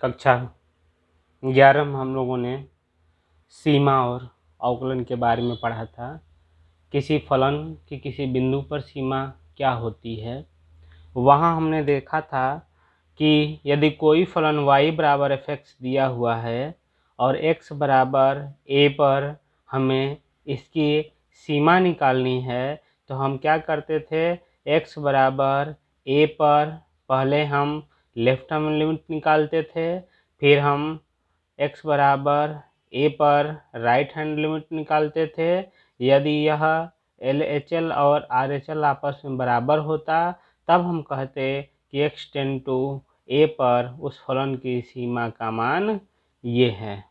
कक्षा 11 में हम लोगों ने सीमा और अवकलन के बारे में पढ़ा था। किसी फलन की किसी बिंदु पर सीमा क्या होती है। वहाँ हमने देखा था कि यदि कोई फलन y बराबर fx दिया हुआ है और x बराबर a पर हमें इसकी सीमा निकालनी है, तो हम क्या करते थे, x बराबर a पर पहले हम लेफ्ट हैंड लिमिट निकालते थे, फिर हम x बराबर a पर राइट हैंड लिमिट निकालते थे। यदि यह LHL और RHL आपस में बराबर होता तब हम कहते कि x टेंड टू a पर उस फलन की सीमा का मान ये है।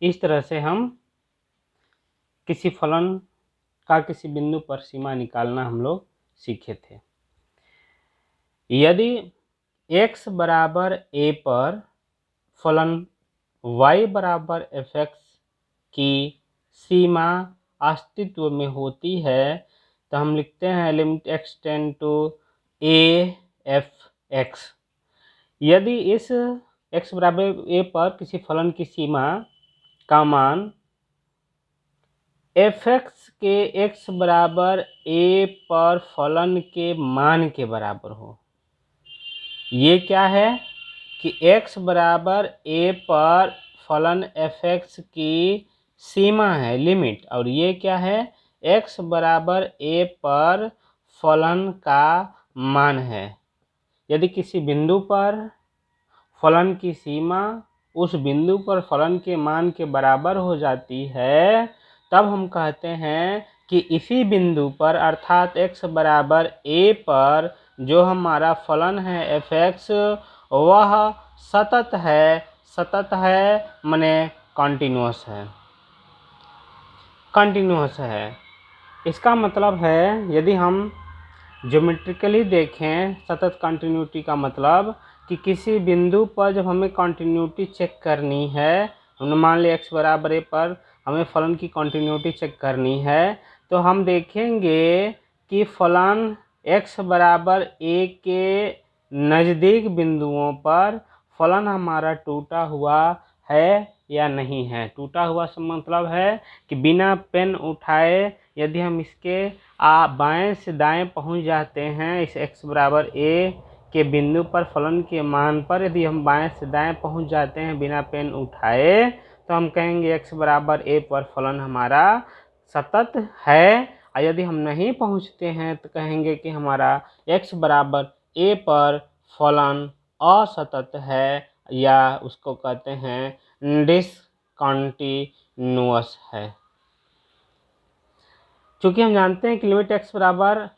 इस तरह से हम किसी फलन का किसी बिंदु पर सीमा निकालना हम लोग सीखे थे। यदि x बराबर a पर फलन y बराबर fx की सीमा अस्तित्व में होती है, तो हम लिखते हैं limit x tend to a f x। यदि इस x बराबर a पर किसी फलन की सीमा का मान fx के x बराबर a पर फलन के मान के बराबर हो, ये क्या है कि x बराबर a पर फलन fx की सीमा है, लिमिट, और ये क्या है, x बराबर a पर फलन का मान है। यदि किसी बिंदु पर फलन की सीमा उस बिंदु पर फलन के मान के बराबर हो जाती है, तब हम कहते हैं कि इसी बिंदु पर अर्थात x बराबर a पर जो हमारा फलन है fx वह सतत है। सतत है माने कंटिन्यूअस है, कंटिन्यूअस है। इसका मतलब है यदि हम ज्योमेट्रिकली देखें सतत कंटिन्यूटी का मतलब कि किसी बिंदु पर जब हमें कंटिन्यूटी चेक करनी है, हमने मान लिया x बराबर a पर हमें फलन की कंटिन्यूटी चेक करनी है, तो हम देखेंगे कि फलन x बराबर a के नज़दीक बिंदुओं पर फलन हमारा टूटा हुआ है या नहीं है। टूटा हुआ से मतलब है कि बिना पेन उठाए यदि हम इसके बाएं से दाएं पहुंच जाते हैं, इस x बराबर a के बिंदु पर फलन के मान पर यदि हम बाएं से दाएं पहुंच जाते हैं बिना पेन उठाए, तो हम कहेंगे x बराबर a पर फलन हमारा सतत है। और यदि हम नहीं पहुंचते हैं तो कहेंगे कि हमारा x बराबर a पर फलन असतत है, या उसको कहते हैं डिसकंटिन्यूअस है। चूँकि हम जानते हैं कि लिमिट x बराबर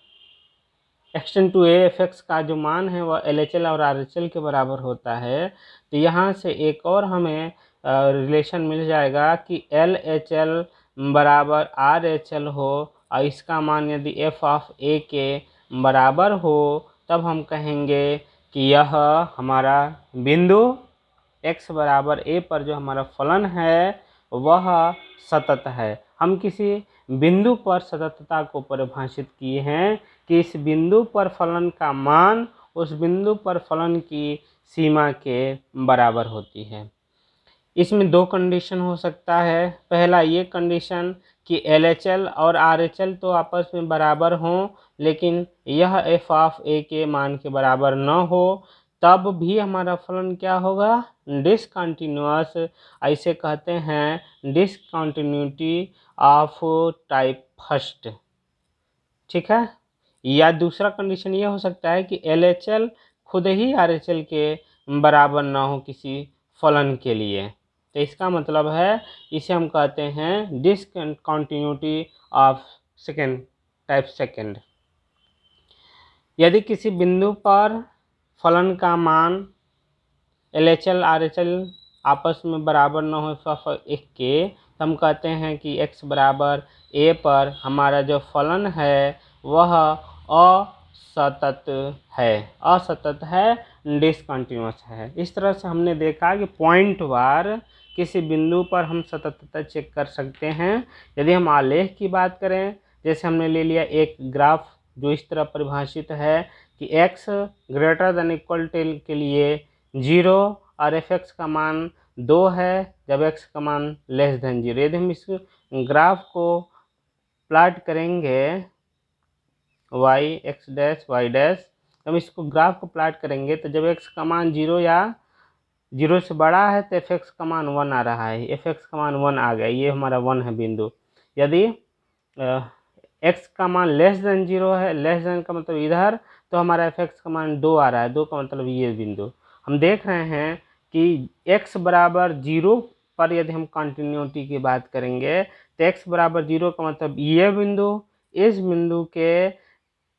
x tend to a fx का जो मान है वह LHL और RHL के बराबर होता है, तो यहाँ से एक और हमें रिलेशन मिल जाएगा कि LHL बराबर RHL हो और इसका मान यदि f ऑफ a के बराबर हो, तब हम कहेंगे कि यह हमारा बिंदु x बराबर a पर जो हमारा फलन है वह सतत है। हम किसी बिंदु पर सततता को परिभाषित किए हैं कि इस बिंदु पर फलन का मान उस बिंदु पर फलन की सीमा के बराबर होती है। इसमें दो कंडीशन हो सकता है। पहला ये कंडीशन कि LHL और RHL तो आपस में बराबर हों, लेकिन यह f ऑफ a के मान के बराबर न हो, तब भी हमारा फलन क्या होगा, डिसकंटिन्यूअस। ऐसे कहते हैं डिसकंटिन्यूटी ऑफ टाइप फर्स्ट। ठीक है। या दूसरा कंडीशन ये हो सकता है कि LHL खुद ही RHL के बराबर ना हो किसी फलन के लिए, तो इसका मतलब है इसे हम कहते हैं discontinuity of second type second. यदि किसी बिंदु पर फलन का मान LHL RHL आपस में बराबर न हो f के, तो हम कहते हैं कि x बराबर a पर हमारा जो फलन है वह असतत है, असतत है, डिसकंटिन्यूअस है। इस तरह से हमने देखा कि पॉइंट वार किसी बिंदु पर हम सततता चेक कर सकते हैं। यदि हम आलेख की बात करें, जैसे हमने ले लिया एक ग्राफ जो इस तरह परिभाषित है कि x greater than equal to के लिए 0 और fx का मान 2 है जब x का मान लेस देन 0। यदि हम इस ग्राफ को प्लॉट करेंगे y x dash y dash, हम इसको ग्राफ को प्लॉट करेंगे तो जब x का मान 0 या 0 से बड़ा है तो fx का मान 1 आ रहा है, fx का मान 1 आ गया, ये हमारा 1 है बिंदु। यदि x का मान लेस देन 0 है, लेस देन का मतलब इधर, तो हमारा fx का मान 2 आ रहा है, 2 का मतलब ये बिंदु। हम देख रहे हैं कि x बराबर 0 पर यदि हम कंटिन्यूटी की बात करेंगे तो x बराबर 0 का मतलब ये बिंदु, इस बिंदु के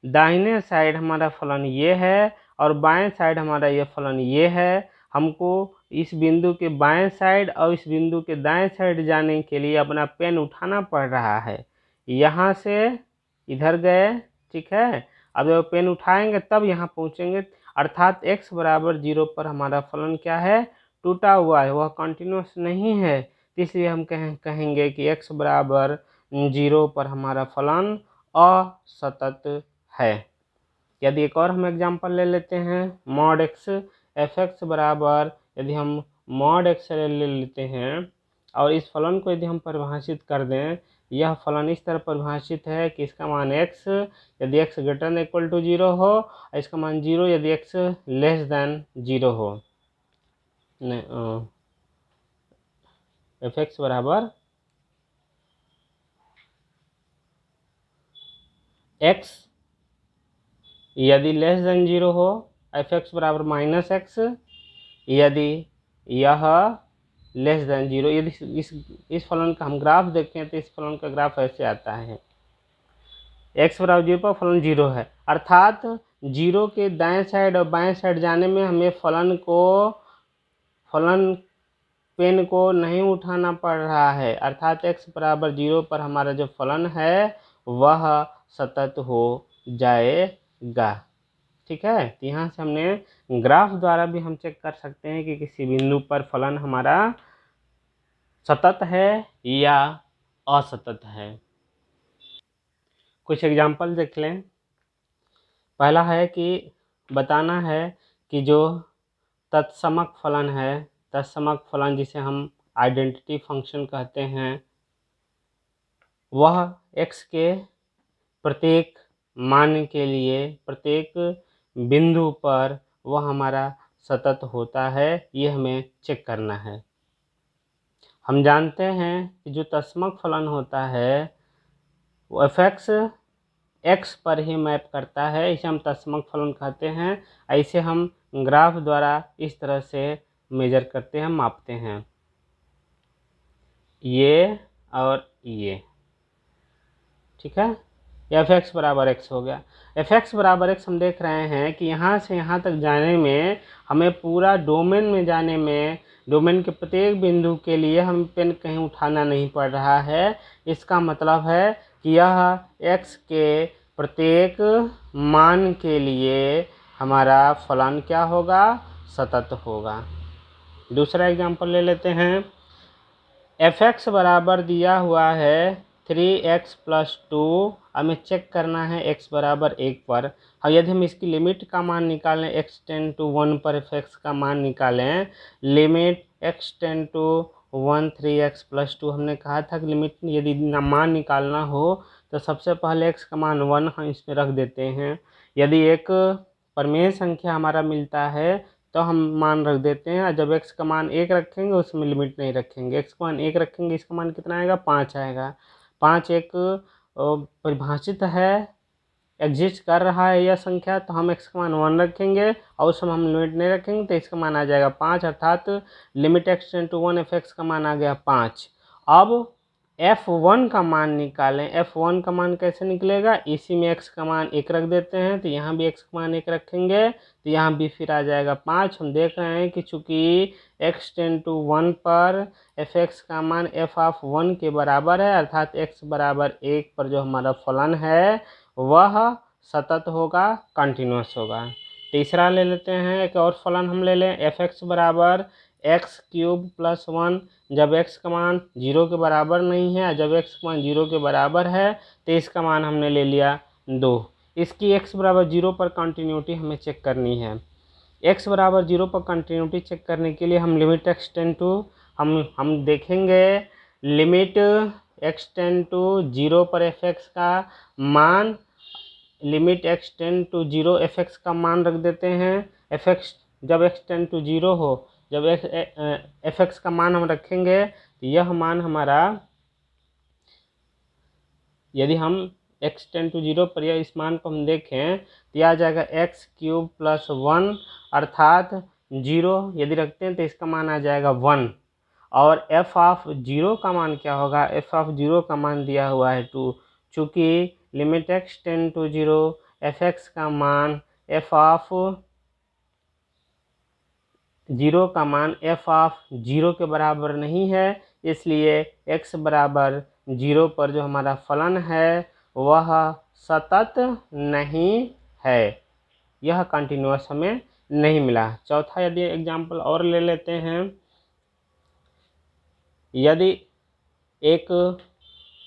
दाहिने साइड हमारा फलन ये है और बाएं साइड हमारा ये फलन ये है। हमको इस बिंदु के बाएं साइड और इस बिंदु के दाएं साइड जाने के लिए अपना पेन उठाना पड़ रहा है, यहाँ से इधर गए, ठीक है। अब जब पेन उठाएंगे तब यहाँ पहुँचेंगे, अर्थात x बराबर 0 पर हमारा फलन क्या है, टूटा हुआ है, वह कंटिन्यूस नहीं है। इसलिए हम कहेंगे कि x बराबर 0 पर हमारा फलन असतत है। यदि एक और हम एग्जांपल ले लेते हैं, मॉड x f(x) बराबर, यदि हम मॉड x ले लेते हैं और इस फलन को यदि हम परिभाषित कर दें, यह फलन इस तरह परिभाषित है कि इसका मान x यदि x greater than equal to 0 हो, इसका मान 0 यदि x लेस देन 0 हो। f(x) बराबर x यदि लेस देन 0 हो, f(x) बराबर -x यदि यह लेस देन 0। यदि इस फलन का हम ग्राफ देखें तो इस फलन का ग्राफ ऐसे आता है, x बराबर 0 पर फलन 0 है, अर्थात 0 के दाएं साइड और बाएं साइड जाने में हमें फलन पेन को नहीं उठाना पड़ रहा है, अर्थात x बराबर 0 पर हमारा जो फलन है वह सतत हो जाएगा, ठीक है। तो यहाँ से हमने ग्राफ द्वारा भी हम चेक कर सकते हैं कि किसी बिंदु पर फलन हमारा सतत है या असतत है। कुछ एग्जाम्पल देख लें। पहला है कि बताना है कि जो तत्समक फलन है, तत्समक फलन जिसे हम आइडेंटिटी फंक्शन कहते हैं, वह x के प्रत्येक मान के लिए प्रत्येक बिंदु पर वह हमारा सतत होता है, ये हमें चेक करना है। हम जानते हैं कि जो तत्समक फलन होता है वो f(x) x पर ही मैप करता है, इसे हम तत्समक फलन कहते हैं। ऐसे हम ग्राफ द्वारा इस तरह से मेजर करते हैं, मापते हैं, ये और ये, ठीक है। f(x) बराबर x हो गया। f(x) बराबर x हम देख रहे हैं कि यहाँ से यहाँ तक जाने में हमें पूरा डोमेन में जाने में डोमेन के प्रत्येक बिंदु के लिए हम पेन कहीं उठाना नहीं पड़ रहा है। इसका मतलब है कि यह x के प्रत्येक मान के लिए हमारा फलन क्या होगा, सतत होगा। दूसरा एग्जांपल ले लेते हैं। f(x) बराबर दिया हुआ है 3x + 2, हमें चेक करना है x बराबर 1 पर। और यदि हम इसकी लिमिट का मान निकालें, x टेंड टू 1 पर f(x) का मान निकालें, limit x tend to 1 3x + 2, हमने कहा था कि लिमिट यदि मान निकालना हो तो सबसे पहले x का मान 1 हम इसमें रख देते हैं। यदि एक परिमेय संख्या हमारा मिलता है तो हम मान रख देते हैं, और जब x का मान 1 रखेंगे उसमें लिमिट नहीं रखेंगे। x का मान 1 रखेंगे, इसका मान कितना आएगा, 5 आएगा। 5 एक परिभाषित है, एग्जिस्ट कर रहा है यह संख्या, तो हम x का मान 1 रखेंगे और उस समय हम लिमिट नहीं रखेंगे तो इसका मान आ जाएगा 5, अर्थात limit x tend to 1 f(x) का मान आ गया 5। अब f1 का मान निकालें। f1 का मान कैसे निकलेगा, इसी में x का मान 1 रख देते हैं, तो यहाँ भी x का मान 1 रखेंगे तो यहाँ भी फिर आ जाएगा 5। हम देख रहे हैं कि चूंकि x टेंड टू 1 पर f(x) का मान f(1) के बराबर है, अर्थात x बराबर 1 पर जो हमारा फलन है वह सतत होगा, कंटिन्यूस होगा। तीसरा ले लेते हैं, एक और फलन हम ले लें, f(x) बराबर x³ + 1। जब x का मान 0 के बराबर नहीं है, जब x का मान 0 के बराबर है तो इसका मान हमने ले लिया 2। इसकी x बराबर 0 पर कंटिन्यूटी हमें चेक करनी है। x बराबर 0 पर कंटिन्यूटी चेक करने के लिए हम लिमिट x टेंड टू हम देखेंगे लिमिट x टेंड टू 0 पर fx का मान, limit x tend to 0 fx का मान रख देते हैं। fx जब x टेंड टू 0 हो, जब fx का मान हम रखेंगे तो यह मान हमारा, यदि हम x टेंड टू 0 पर यह इस मान को हम देखें तो यह आ जाएगा x क्यूब प्लस 1, अर्थात 0 यदि रखते हैं तो इसका मान आ जाएगा 1। और f ऑफ 0 का मान क्या होगा, f ऑफ 0 का मान दिया हुआ है 2, चूँकि limit x tend to 0 fx का मान f ऑफ 0 का मान f ऑफ 0 के बराबर नहीं है, इसलिए x बराबर 0 पर जो हमारा फलन है वह सतत नहीं है, यह कंटिन्यूअस हमें नहीं मिला। चौथा यदि एग्जाम्पल और ले लेते हैं, यदि एक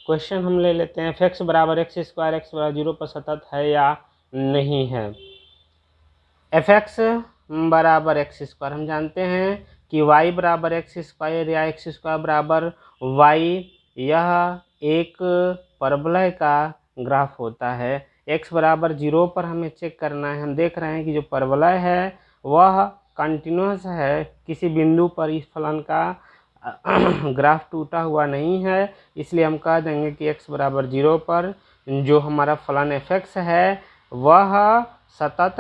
क्वेश्चन हम ले लेते हैं fx बराबर x स्क्वायर x बराबर 0 पर सतत है या नहीं है। fx बराबर एक्स स्क्वायर, हम जानते हैं कि y बराबर एक्स स्क्वायर या एक्स स्क्वायर बराबर y, यह एक परवलय का ग्राफ होता है। x बराबर 0 पर हमें चेक करना है। हम देख रहे हैं कि जो परवलय है वह कंटिन्यूअस है, किसी बिंदु पर इस फलन का ग्राफ टूटा हुआ नहीं है, इसलिए हम कह देंगे कि x बराबर 0 पर जो हमारा फलन fx है वह सतत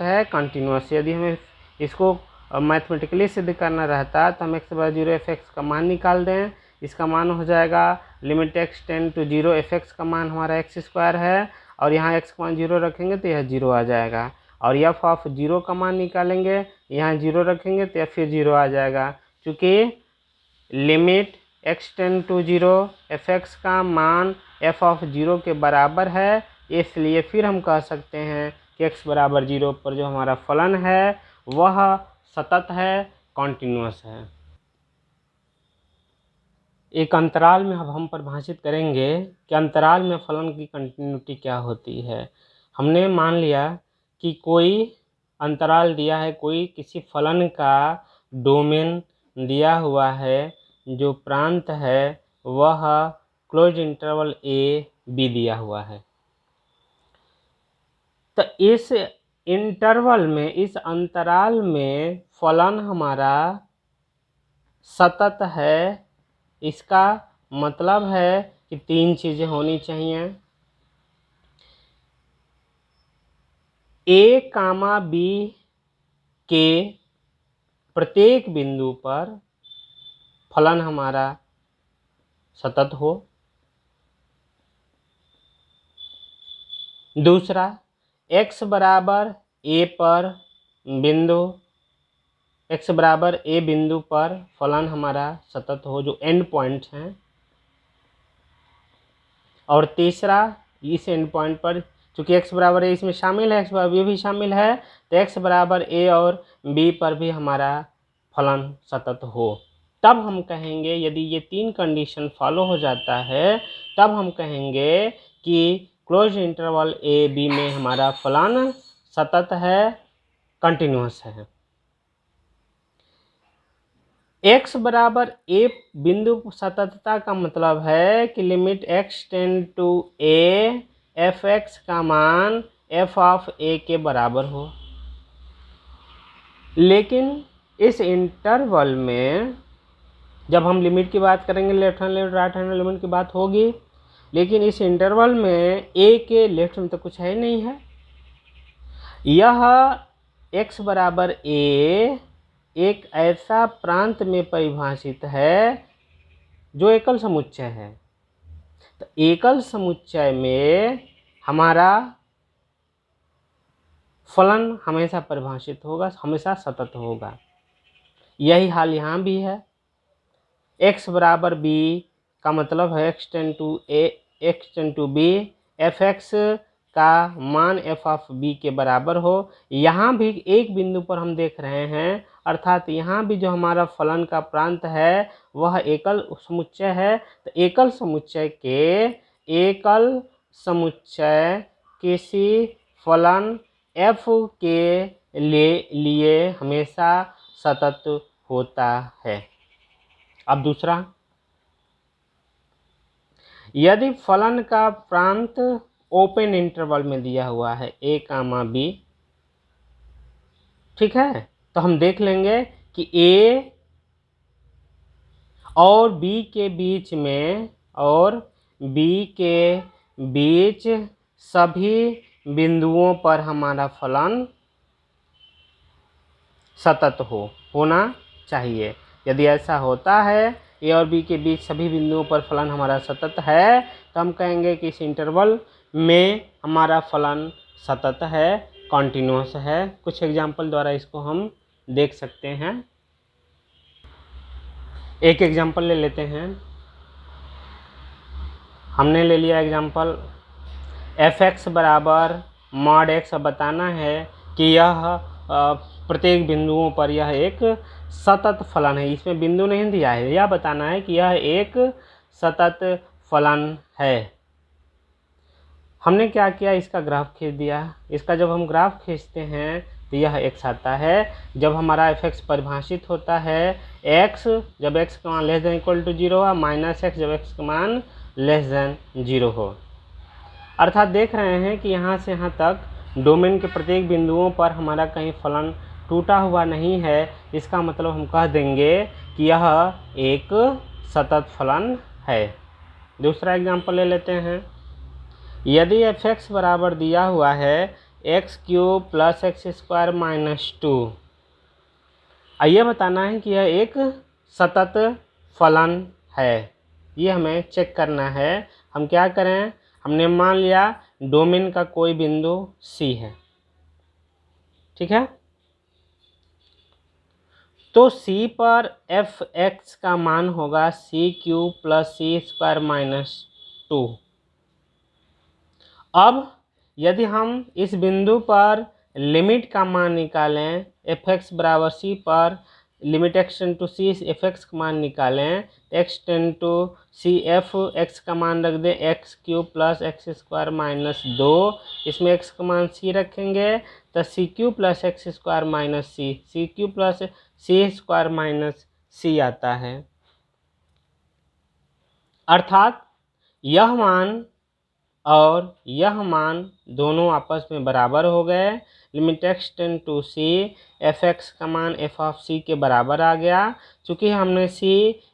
है, कंटिन्यूअस। यदि हमें इसको मैथमेटिकली सिद्ध करना रहता तो हम x बराबर 0 fx का मान निकाल दें, इसका मान हो जाएगा limit x tend to 0 fx का मान हमारा एक्स स्क्वायर है, और यहाँ x का मान 0 रखेंगे तो यह 0 आ जाएगा, और f ऑफ 0 का मान निकालेंगे, यहाँ 0 रखेंगे तो फिर 0 आ जाएगा। चूँकि limit x tend to 0 fx का मान f ऑफ 0 के बराबर है, इसलिए फिर हम कह सकते हैं कि x बराबर 0 पर जो हमारा फलन है वह सतत है, कॉन्टिन्यूअस है। एक अंतराल में अब हम परिभाषित करेंगे कि अंतराल में फलन की कंटिन्यूटी क्या होती है। हमने मान लिया कि कोई अंतराल दिया है, कोई किसी फलन का डोमेन दिया हुआ है, जो प्रांत है वह क्लोज इंटरवल a b दिया हुआ है। तो इस इंटरवल में, इस अंतराल में फलन हमारा सतत है। इसका मतलब है कि तीन चीज़ें होनी चाहिए, a, b के प्रत्येक बिंदु पर फलन हमारा सतत हो। दूसरा, x बराबर a पर बिंदु, x बराबर a बिंदु पर फलन हमारा सतत हो, जो एंड पॉइंट्स हैं। और तीसरा, इस एंड पॉइंट पर चूँकि x बराबर a इसमें शामिल है, x बराबर b भी शामिल है, तो x बराबर a और b पर भी हमारा फलन सतत हो। तब हम कहेंगे, यदि ये तीन कंडीशन फॉलो हो जाता है, तब हम कहेंगे कि क्लोज इंटरवल a b में हमारा फलन सतत है, कंटिन्यूअस है। x बराबर a बिंदु सततता का मतलब है कि limit x tend to a fx का मान f ऑफ a के बराबर हो। लेकिन इस इंटरवल में जब हम लिमिट की बात करेंगे, left hand limit right hand limit की बात होगी, लेकिन इस इंटरवल में a के लेफ्ट में तो कुछ है नहीं है। यह x बराबर a एक ऐसा प्रांत में परिभाषित है जो एकल समुच्चय है। तो एकल समुच्चय में हमारा फलन हमेशा परिभाषित होगा, हमेशा सतत होगा। यही हाल यहाँ भी है। x बराबर b का मतलब है x tend to a x tend to b fx का मान f ऑफ b के बराबर हो। यहाँ भी एक बिंदु पर हम देख रहे हैं, अर्थात यहाँ भी जो हमारा फलन का प्रांत है वह एकल समुच्चय है। तो एकल समुच्चय किसी फलन f के लिए हमेशा सतत होता है। अब दूसरा, यदि फलन का प्रांत ओपन इंटरवल में दिया हुआ है a, b, ठीक है, तो हम देख लेंगे कि a और b के बीच में सभी बिंदुओं पर हमारा फलन सतत होना चाहिए। यदि ऐसा होता है, a और b के बीच सभी बिंदुओं पर फलन हमारा सतत है, तो हम कहेंगे कि इस इंटरवल में हमारा फलन सतत है, कॉन्टिन्यूअस है। कुछ एग्जाम्पल द्वारा इसको हम देख सकते हैं। एक एग्जाम्पल ले लेते हैं। हमने ले लिया एग्जाम्पल f(x) बराबर mod x। अब बताना है कि यह प्रत्येक बिंदुओं पर यह एक सतत फलन है। इसमें बिंदु नहीं दिया है, यह बताना है कि यह एक सतत फलन है। हमने क्या किया, इसका ग्राफ खींच दिया। इसका जब हम ग्राफ खींचते हैं तो यह x आता है। जब हमारा f(x) परिभाषित होता है x जब x का मान लेस देन इक्वल टू 0 हो, माइनस x जब x का मान लेस देन 0 हो। अर्थात देख रहे हैं कि यहाँ से यहाँ तक डोमेन के प्रत्येक बिंदुओं पर हमारा कहीं फलन टूटा हुआ नहीं है। इसका मतलब हम कह देंगे कि यह एक सतत फलन है। दूसरा एग्जाम्पल ले लेते हैं। यदि f(x) बराबर दिया हुआ है x³ + x² - 2, आइए बताना है कि यह एक सतत फलन है। ये हमें चेक करना है। हम क्या करें, हमने मान लिया डोमेन का कोई बिंदु C है, ठीक है, तो C पर f(x) का मान होगा c³ + c² - 2। अब यदि हम इस बिंदु पर लिमिट का मान निकालें, f(x) बराबर c पर limit x tend to c f(x) का मान निकालें, x tend to c f(x) का मान रख दें x³ + x² - 2। इसमें x का मान c रखेंगे तो c³ + x² - c, c³ + c² - c आता है। अर्थात यह मान और यह मान दोनों आपस में बराबर हो गए। Limit x tend to c f(x) का मान f(c) के बराबर आ गया। चूँकि हमने c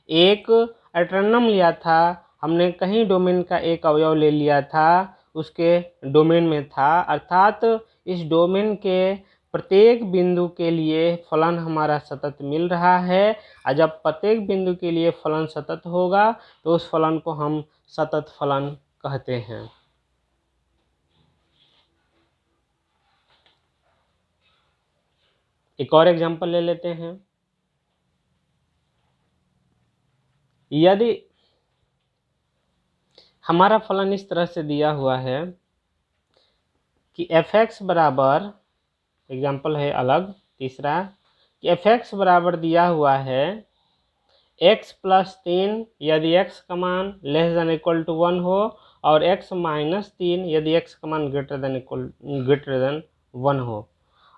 एक एटर्नम लिया था, हमने कहीं डोमेन का एक अवयव ले लिया था, उसके डोमेन में था, अर्थात इस डोमेन के प्रत्येक बिंदु के लिए फलन हमारा सतत मिल रहा है। और जब प्रत्येक बिंदु के लिए फलन सतत होगा तो उस फलन को हम सतत फलन कहते हैं। एक और एग्जांपल ले लेते हैं। यदि हमारा फलन इस तरह से दिया हुआ है कि f(x) बराबर, एग्जांपल है अलग तीसरा, कि f(x) बराबर दिया हुआ है x + 3 यदि x का मान लेस देन इक्वल टू 1 हो, और x - 3 यदि x का मान ग्रेटर देन 1 हो।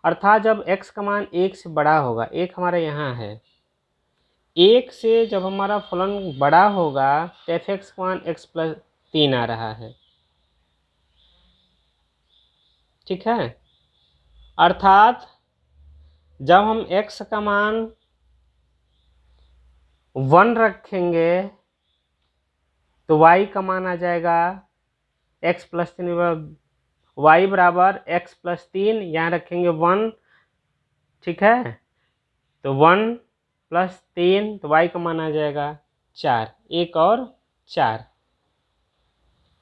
अर्थात जब x का मान 1 से बड़ा होगा, 1 हमारा यहाँ है, 1 से जब हमारा फलन बड़ा होगा तो f(x) का मान x + 3 आ रहा है, ठीक है। अर्थात जब हम x का मान 1 रखेंगे तो y का मान आ जाएगा x + 3, y बराबर x + 3, यहाँ रखेंगे 1, ठीक है, तो 1 + 3 तो y का मान आ जाएगा 4, 1 और 4,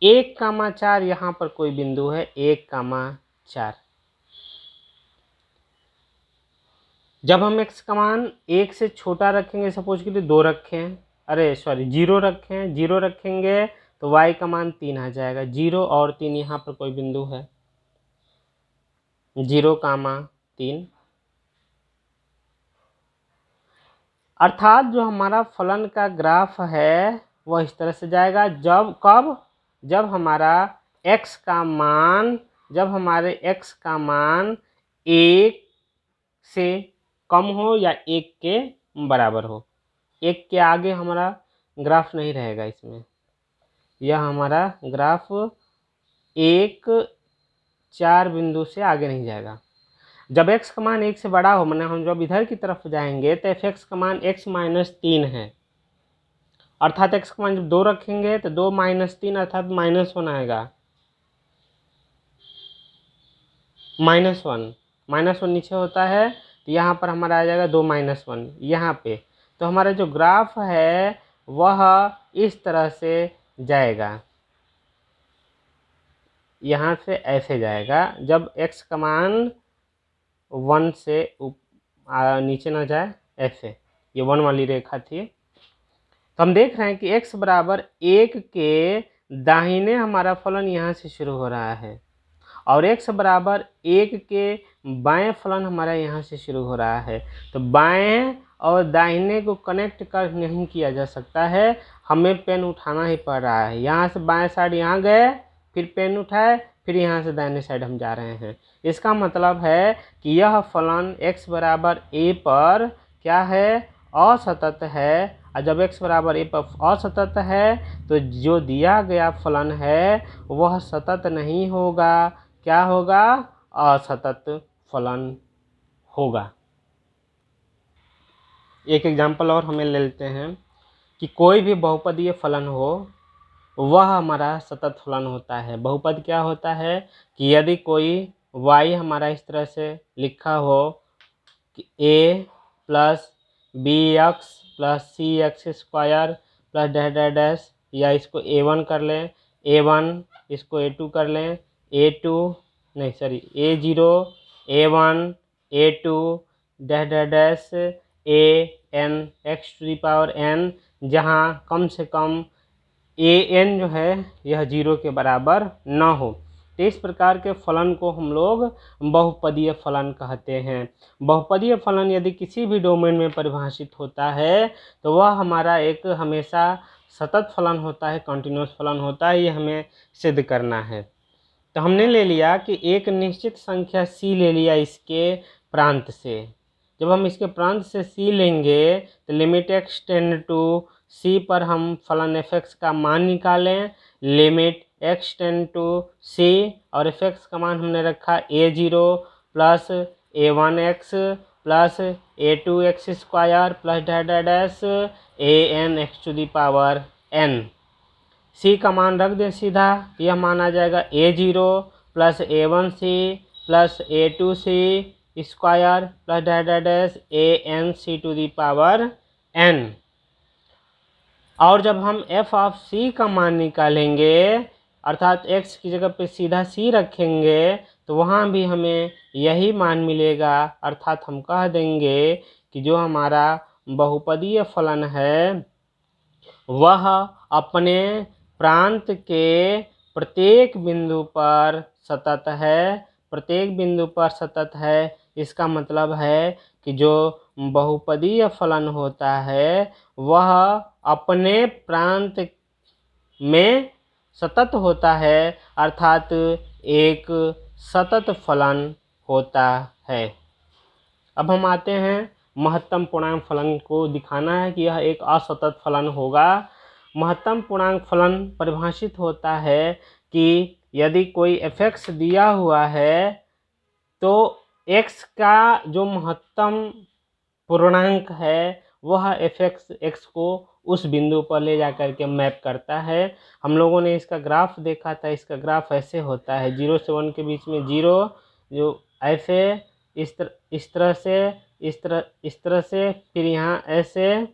1,4 यहाँ पर कोई बिंदु है, 1,4। जब हम x का मान 1 से छोटा रखेंगे, सपोज कीजिए 2 रखें, 0 रखें, 0 रखेंगे तो y का मान 3 आ जाएगा। 0 और 3 यहाँ पर कोई बिंदु है, 0,3। अर्थात जो हमारा फलन का ग्राफ है वह इस तरह से जाएगा। जब हमारा x का मान 1 से कम हो या 1 के बराबर हो। 1 के आगे हमारा ग्राफ नहीं रहेगा इसमें, यह हमारा ग्राफ 1 4 बिंदु से आगे नहीं जाएगा। जब x का मान 1 से बड़ा हो, माने हम जब इधर की तरफ जाएंगे तो f(x) का मान x माइनस 3 है, अर्थात x का मान जब 2 रखेंगे तो 2 माइनस 3 अर्थात -1 आएगा। -1 नीचे होता है तो यहाँ पर हमारा आ जाएगा 2 - 1 यहाँ पे। तो हमारा जो ग्राफ है वह इस तरह से जाएगा, यहाँ से ऐसे जाएगा जब x का मान 1 से नीचे ना जाए, ऐसे। ये 1 वाली रेखा थी। तो हम देख रहे हैं कि x बराबर 1 के दाहिने हमारा फलन यहाँ से शुरू हो रहा है और x बराबर 1 के बाएं फलन हमारा यहाँ से शुरू हो रहा है। तो बाएं और दाहिने को कनेक्ट कर नहीं किया जा सकता है, हमें पेन उठाना ही पड़ रहा है। यहाँ से बाएं साइड यहाँ गए, फिर पेन उठाए, फिर यहाँ से दाहिने साइड हम जा रहे हैं। इसका मतलब है कि यह फलन x बराबर a पर क्या है, असतत है। और जब x बराबर a पर असतत है तो जो दिया गया फलन है वह सतत नहीं होगा, क्या होगा, असतत फलन होगा। एक एग्जाम्पल और हमें ले लेते हैं कि कोई भी बहुपदीय फलन हो वह हमारा सतत फलन होता है। बहुपद क्या होता है कि यदि कोई y हमारा इस तरह से लिखा हो कि a plus bx plus cx square plus dash dash dash, या इसको a1 कर लें, a1 इसको a2 कर लें, a0 a1 a2 dash dash dash an x to the power n, जहाँ कम से कम an जो है यह 0 के बराबर न हो। तो इस प्रकार के फलन को हम लोग बहुपदीय फलन कहते हैं। बहुपदीय फलन यदि किसी भी डोमेन में परिभाषित होता है तो वह हमारा एक हमेशा सतत फलन होता है, कंटिन्यूअस फलन होता है। ये हमें सिद्ध करना है। तो हमने ले लिया कि एक निश्चित संख्या c ले लिया इसके प्रांत से। जब हम इसके प्रांत से c लेंगे तो limit x tend to c पर हम फलन f(x) का मान निकालें, limit x tend to c और f(x) का मान हमने रखा a0 plus a1x plus a2x square plus dash dash dash an x to the power n। c का मान रख दें सीधा, यह मान आ जाएगा a0 plus a1c plus a2c square plus dash dash dash anc to the power n। और जब हम f ऑफ c का मान निकालेंगे अर्थात x की जगह पे सीधा c रखेंगे तो वहाँ भी हमें यही मान मिलेगा, अर्थात हम कह देंगे कि जो हमारा बहुपदीय फलन है वह अपने प्रांत के प्रत्येक बिंदु पर सतत है, प्रत्येक बिंदु पर सतत है। इसका मतलब है कि जो बहुपदीय फलन होता है वह अपने प्रांत में सतत होता है, अर्थात एक सतत फलन होता है। अब हम आते हैं महत्तम पूर्णांक फलन को दिखाना है कि यह एक असतत फलन होगा। महत्तम पूर्णांक फलन परिभाषित होता है कि यदि कोई f(x) दिया हुआ है तो x का जो महत्तम पूर्णांक है वह f(x) को उस बिंदु पर ले जाकर के मैप करता है। हम लोगों ने इसका ग्राफ देखा था, इसका ग्राफ ऐसे होता है 0 से 1 के बीच में 0, जो ऐसे इस तरह से, इस तरह से, फिर यहाँ ऐसे,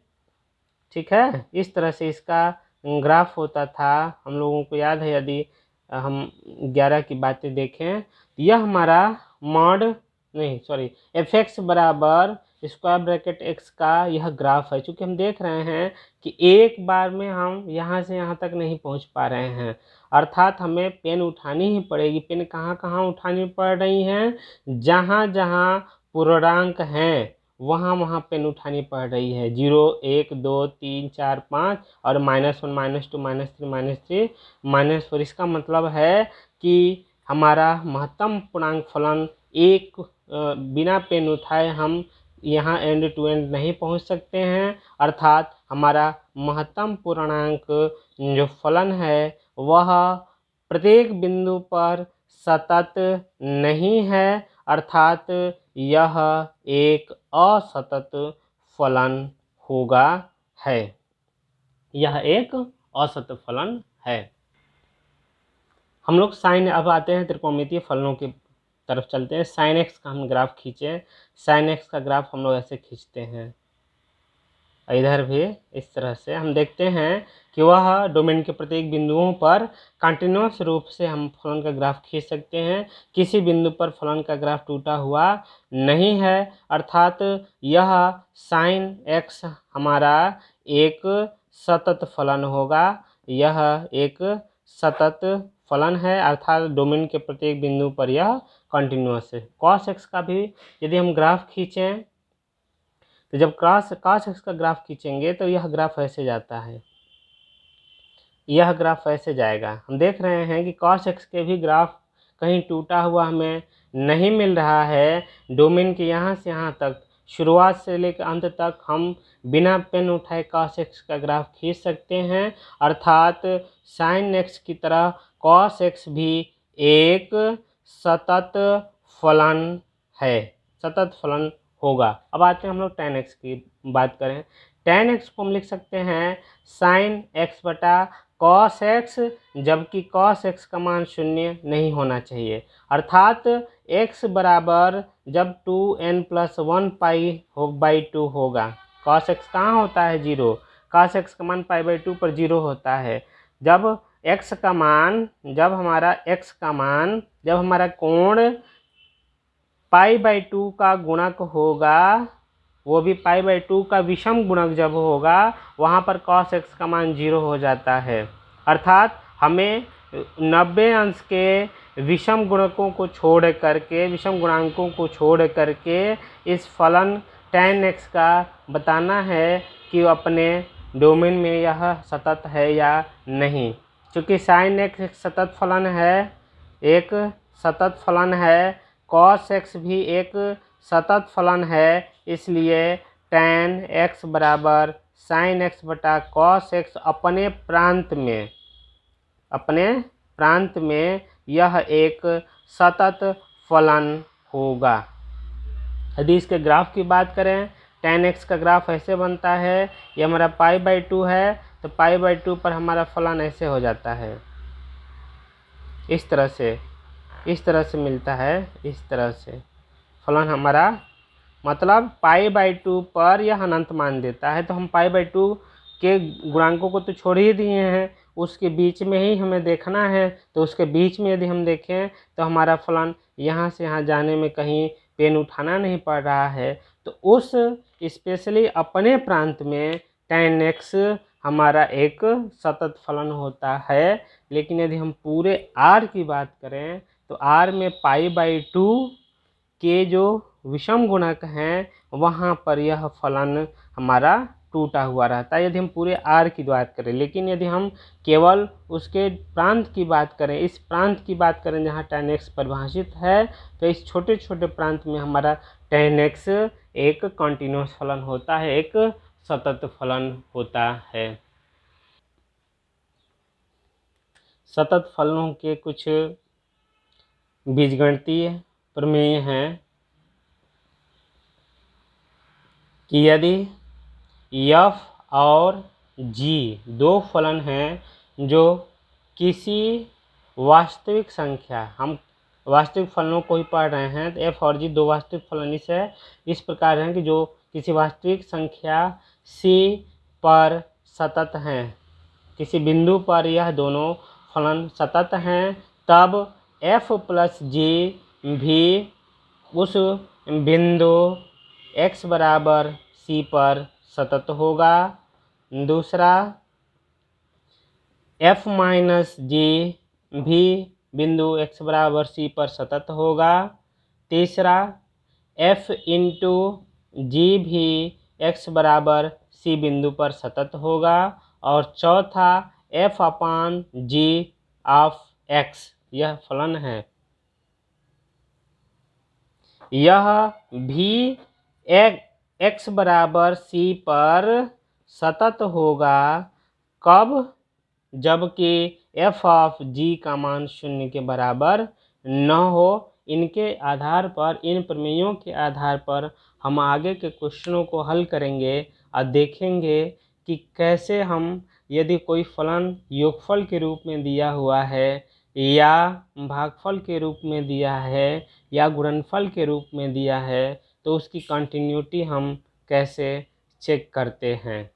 ठीक है, इस तरह से इसका ग्राफ होता था। हम लोगों को याद है, यदि हम 11 की बातें देखें तो यह हमारा f(x) बराबर स्क्वायर ब्रैकेट x का यह ग्राफ है। चूँकि हम देख रहे हैं कि एक बार में हम यहाँ से यहाँ तक नहीं पहुँच पा रहे हैं, अर्थात हमें पेन उठानी ही पड़ेगी। पेन कहाँ कहाँ उठानी पड़ रही हैं, जहाँ जहाँ पूर्णांक हैं वहाँ वहाँ पेन उठानी पड़ रही है। 0 1 2 3 4 5 और -1 -2 -3 -4। इसका मतलब है कि हमारा महत्तम पूर्णांक फलन एक बिना पेन उठाए हम यहाँ एंड टू एंड नहीं पहुँच सकते हैं, अर्थात हमारा महत्तम पूर्णांक जो फलन है वह प्रत्येक बिंदु पर सतत नहीं है, अर्थात यह एक असतत फलन होगा है। यह एक असतत फलन है। हम लोग साइन, अब आते हैं त्रिकोणमितीय फलनों की तरफ चलते हैं। साइन एक्स का हम ग्राफ खींचे। साइन एक्स का ग्राफ हम लोग ऐसे खींचते हैं, इधर भी इस तरह से हम देखते हैं कि वह डोमेन के प्रत्येक बिंदुओं पर कंटिन्यूअस रूप से हम फलन का ग्राफ खींच सकते हैं। किसी बिंदु पर फलन का ग्राफ टूटा हुआ नहीं है, अर्थात यह साइन एक्स हमारा एक सतत फलन होगा। यह एक सतत फलन है, अर्थात डोमेन के प्रत्येक बिंदु पर यह कंटिन्यूअस है। कॉस एक्स का भी यदि हम ग्राफ खींचें तो जब कॉस एक्स का ग्राफ खींचेंगे तो यह ग्राफ ऐसे जाता है, यह ग्राफ ऐसे जाएगा। हम देख रहे हैं कि कॉस एक्स के भी ग्राफ कहीं टूटा हुआ हमें नहीं मिल रहा है। डोमेन के यहाँ से यहाँ तक, शुरुआत से लेकर अंत तक हम बिना पेन उठाए कॉस एक्स का ग्राफ खींच सकते हैं, अर्थात साइन एक्स की तरह कॉस एक्स भी एक सतत फलन है, सतत फलन होगा। अब आते हैं हम लोग tan x की बात करें। tan x को हम लिख सकते हैं साइन एक्स बटा कॉस एक्स, जबकि कॉस एक्स का मान 0 नहीं होना चाहिए, अर्थात x बराबर जब 2n+1 π/2 होगा। कॉस एक्स कहाँ होता है 0, कॉस एक्स का मान π/2 पर 0 होता है। जब x का मान, जब हमारा कोण π/2 का गुणक होगा, वो भी π/2 का विषम गुणक जब होगा, वहाँ पर cos x का मान 0 हो जाता है, अर्थात हमें 90 अंश के विषम गुणकों को छोड़ करके, विषम गुणांकों को छोड़ करके इस फलन tan x का बताना है कि अपने डोमेन में यह सतत है या नहीं। चूँकि sin x एक सतत फलन है, एक सतत फलन है, cos x भी एक सतत फलन है, इसलिए tan x बराबर sin x बटा cos x अपने प्रांत में यह एक सतत फलन होगा। यदि इसके ग्राफ की बात करें, tan x का ग्राफ ऐसे बनता है, ये हमारा π/2 है, तो π/2 पर हमारा फलन ऐसे हो जाता है, इस तरह से मिलता है, इस तरह से फलन हमारा, मतलब π/2 पर यह अनंत मान देता है। तो हम π/2 के गुणांकों को तो छोड़ ही दिए हैं, उसके बीच में ही हमें देखना है। तो उसके बीच में यदि हम देखें तो हमारा फलन यहाँ से यहाँ जाने में कहीं पेन उठाना नहीं पड़ रहा है, तो उस स्पेशली अपने प्रांत में tan x हमारा एक सतत फलन होता है। लेकिन यदि हम पूरे r की बात करें तो r में π/2 के जो विषम गुणक हैं वहाँ पर यह फलन हमारा टूटा हुआ रहता है, यदि हम पूरे r की बात करें। लेकिन यदि हम केवल उसके प्रांत की बात करें, इस प्रांत की बात करें जहाँ tan x परिभाषित है, तो इस छोटे छोटे प्रांत में हमारा tan x एक कंटिन्यूअस फलन होता है, एक सतत फलन होता है। सतत फलनों के कुछ बीजगणितीय प्रमेय हैं कि यदि f और g दो फलन हैं जो किसी वास्तविक संख्या, हम वास्तविक फलनों को ही पढ़ रहे हैं, तो f और g दो वास्तविक फलन इस प्रकार हैं कि जो किसी वास्तविक संख्या c पर सतत हैं, किसी बिंदु पर यह दोनों फलन सतत हैं, तब f प्लस g भी उस बिंदु x बराबर c पर सतत होगा। दूसरा, f माइनस g भी बिंदु x बराबर c पर सतत होगा। तीसरा, f इंटू g भी x बराबर c बिंदु पर सतत होगा। और चौथा, f upon g of x यह फलन है। यह भी एक्स बराबर सी पर सतत होगा। कब? जबकि एफ ऑफ जी का मान 0 के बराबर न हो। इनके आधार पर, इन प्रमेयों के आधार पर हम आगे के क्वेश्चनों को हल करेंगे और देखेंगे कि कैसे हम, यदि कोई फलन योगफल के रूप में दिया हुआ है या भागफल के रूप में दिया है या गुणनफल के रूप में दिया है, तो उसकी कंटिन्यूटी हम कैसे चेक करते हैं।